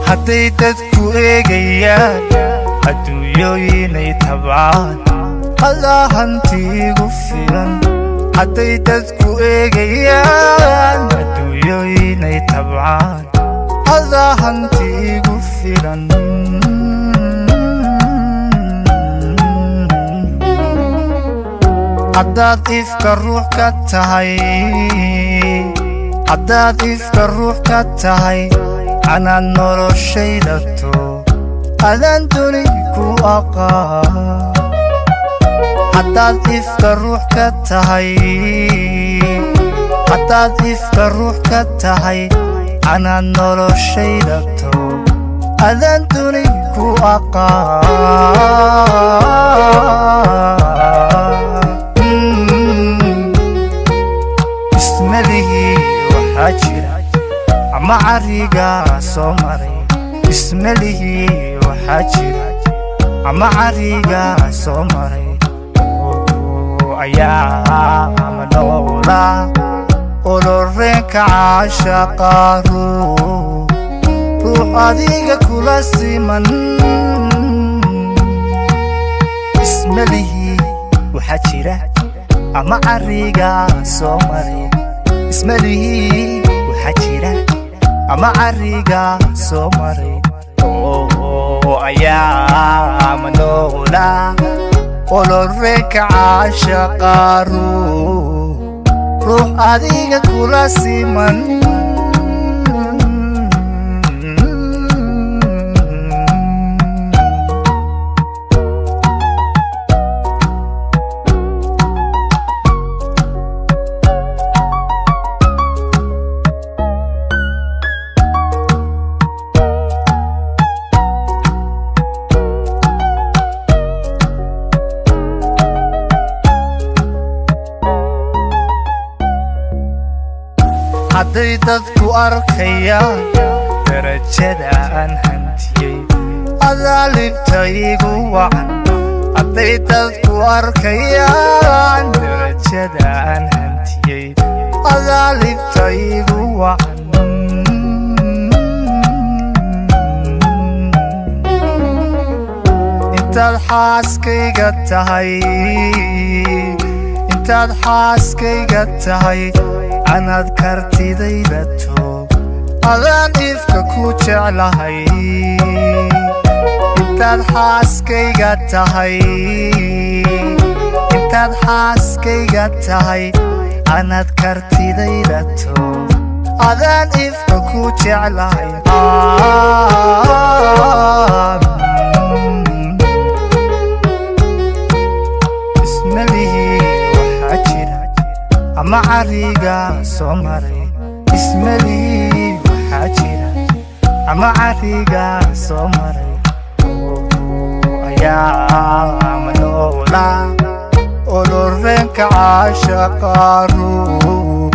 Haday dadku eegayaan adduunyo inay tabcaan Allah hantigu filan Haday dadku eegayaan adduunyo inay tabcaan Allah hantigu filan Haddaad ifka ruux ka tahay Haddaad ifka ruux ka tahay Anaan noloshayda to Adaan duni ku aqaan Haddaad ifka ruux ka tahay Haddaad ifka ruux ka tahay Anaan noloshayda to Adaan duni ku aqaan Ama ariga soo maray ismalihi waxa jira ama ariga soo maray ayaa amanoola oloreenka caashaqa ruux adiga kula siman ismalihi waxa jira ama ariga soo maray ismalihi waxa jira ama ariga soo maray ayaa amanoola oloreenka caashaqa ruux adiga kula siman Haday dadku arkayaan darajada aan hantiyay adaalibta igu wacan Haday dadku arkayaan darajada aan hantiyay adaalibta igu wacan Intaad xaaskayga tahay Intaad xaaskayga tahay Anaad kartidayda to Adaan ifka ku jeclahay Intaad xaaskayga tahay Intaad xaaskayga tahay Anaad kartidayda to Adaan ifka ku jeclahay Ismalihi waxa jira ama ariga soo maray ismalihi waxa jira ama ariga soo maray ayaa amanoola oloreenka caashaqa ruux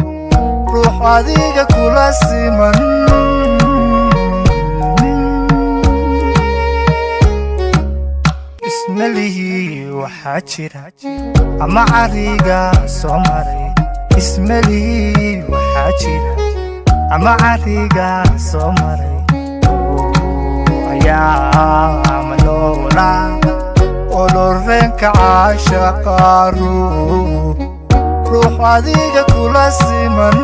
adiga kula siman ismalihi waxa jira ama ariga soo maray ismalihi waxa jira ama ariga soo maray ayaa amanoola oloreenka caashaqa ruux adiga kula siman